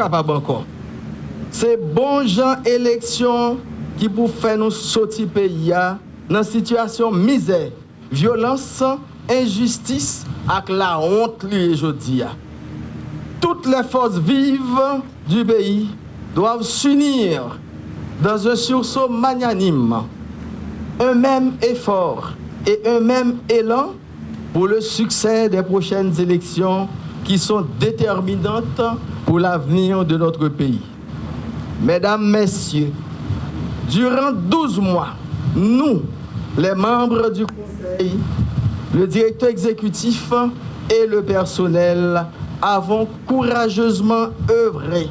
capable encore. C'est bon gens élection qui pour faire nous sortir pays dans situation misère, violence, injustice avec la honte lui aujourd'hui. Toutes les forces vives du pays doivent s'unir dans un sursaut magnanime, un même effort et un même élan pour le succès des prochaines élections qui sont déterminantes pour l'avenir de notre pays. Mesdames, Messieurs, durant 12 mois, nous, les membres du Conseil, le directeur exécutif et le personnel avons courageusement œuvré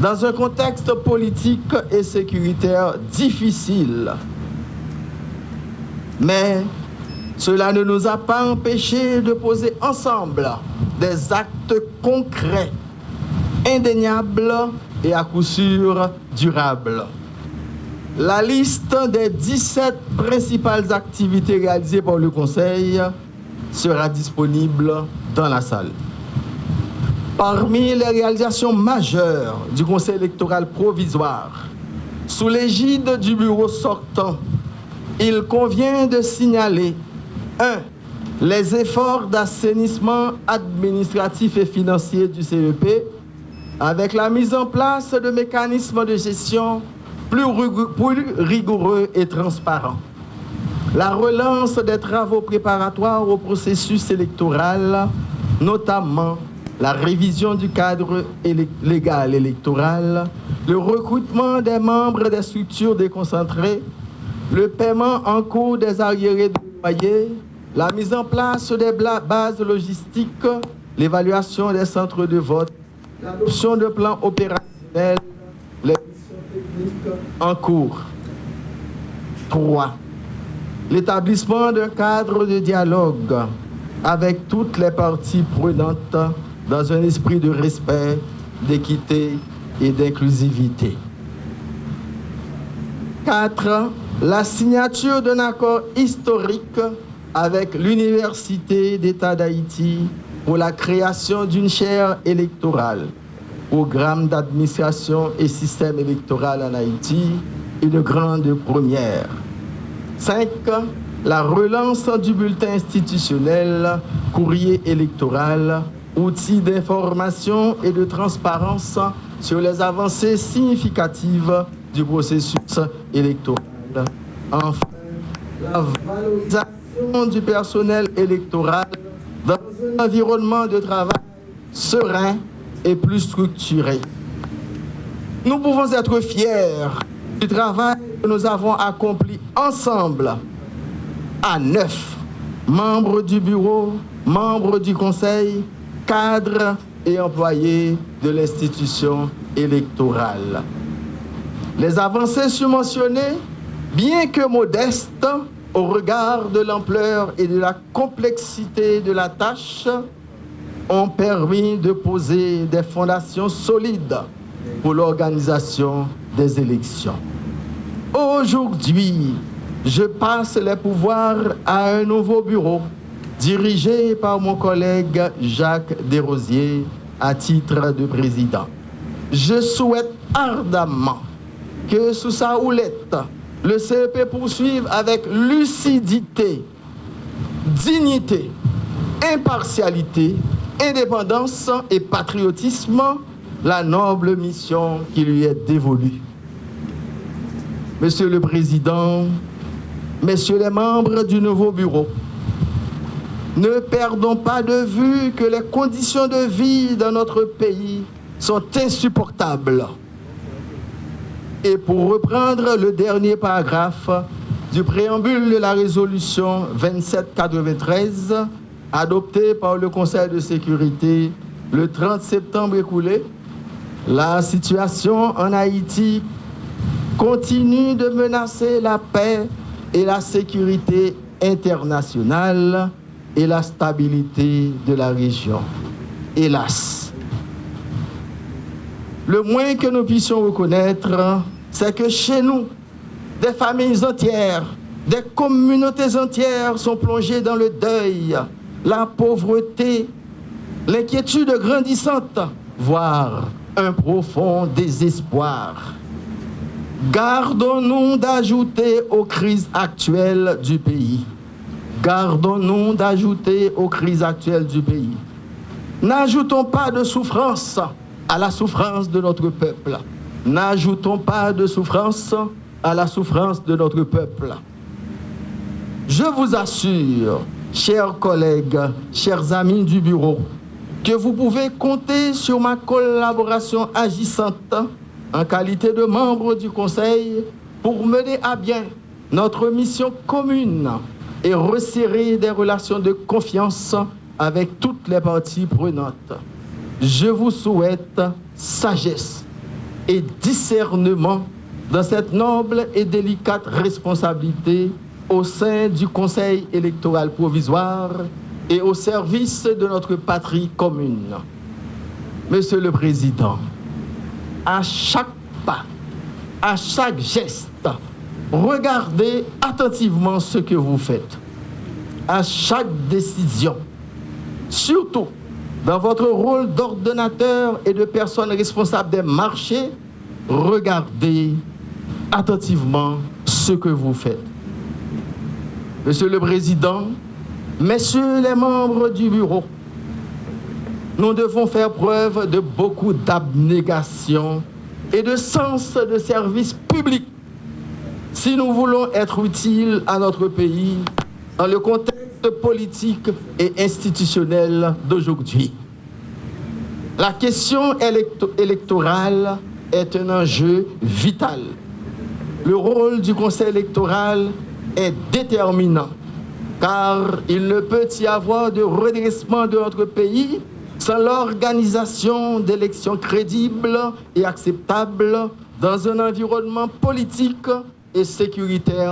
dans un contexte politique et sécuritaire difficile. Mais cela ne nous a pas empêchés de poser ensemble des actes concrets, indéniables et à coup sûr durables. La liste des 17 principales activités réalisées par le Conseil sera disponible dans la salle. Parmi les réalisations majeures du Conseil électoral provisoire, sous l'égide du bureau sortant, il convient de signaler 1. Les efforts d'assainissement administratif et financier du CEP avec la mise en place de mécanismes de gestion plus rigoureux et transparents. La relance des travaux préparatoires au processus électoral, notamment la révision du cadre légal électoral, le recrutement des membres des structures déconcentrées, le paiement en cours des arriérés de loyers, la mise en place des bases logistiques, l'évaluation des centres de vote, l'adoption de plans opérationnels, les missions techniques en cours. 3. L'établissement d'un cadre de dialogue avec toutes les parties prenantes dans un esprit de respect, d'équité et d'inclusivité. 4. La signature d'un accord historique avec l'Université d'État d'Haïti pour la création d'une chaire électorale, programme d'administration et système électoral en Haïti, une grande première. 5. La relance du bulletin institutionnel, courrier électoral, outil d'information et de transparence sur les avancées significatives du processus électoral. Enfin, la valorisation du personnel électoral dans un environnement de travail serein et plus structuré. Nous pouvons être fiers du travail que nous avons accompli ensemble à 9 membres du bureau, membres du conseil, cadres et employés de l'institution électorale. Les avancées surmentionnées, bien que modestes au regard de l'ampleur et de la complexité de la tâche, ont permis de poser des fondations solides pour l'organisation des élections. Aujourd'hui, je passe les pouvoirs à un nouveau bureau dirigé par mon collègue Jacques Desrosiers à titre de président. Je souhaite ardemment que sous sa houlette, le CEP poursuive avec lucidité, dignité, impartialité, indépendance et patriotisme la noble mission qui lui est dévolue. Monsieur le Président, Messieurs les membres du nouveau bureau, ne perdons pas de vue que les conditions de vie dans notre pays sont insupportables. Et pour reprendre le dernier paragraphe du préambule de la résolution 2793, adoptée par le Conseil de sécurité le 30 septembre écoulé, la situation en Haïti continue de menacer la paix et la sécurité internationale et la stabilité de la région. Hélas, le moins que nous puissions reconnaître, c'est que chez nous, des familles entières, des communautés entières sont plongées dans le deuil, la pauvreté, l'inquiétude grandissante, voire un profond désespoir. Gardons-nous d'ajouter aux crises actuelles du pays. Gardons-nous d'ajouter aux crises actuelles du pays. N'ajoutons pas de souffrance à la souffrance de notre peuple. N'ajoutons pas de souffrance à la souffrance de notre peuple. Je vous assure, chers collègues, chers amis du bureau, que vous pouvez compter sur ma collaboration agissante en qualité de membre du Conseil pour mener à bien notre mission commune et resserrer des relations de confiance avec toutes les parties prenantes. Je vous souhaite sagesse et discernement dans cette noble et délicate responsabilité au sein du Conseil électoral provisoire et au service de notre patrie commune. Monsieur le Président, à chaque pas, à chaque geste, regardez attentivement ce que vous faites. À chaque décision, surtout dans votre rôle d'ordonnateur et de personne responsable des marchés, regardez attentivement ce que vous faites. Monsieur le Président, Messieurs les membres du bureau, nous devons faire preuve de beaucoup d'abnégation et de sens de service public si nous voulons être utiles à notre pays dans le contexte politique et institutionnel d'aujourd'hui. La question électorale est un enjeu vital. Le rôle du Conseil électoral est déterminant, car il ne peut y avoir de redressement de notre pays sans l'organisation d'élections crédibles et acceptables dans un environnement politique et sécuritaire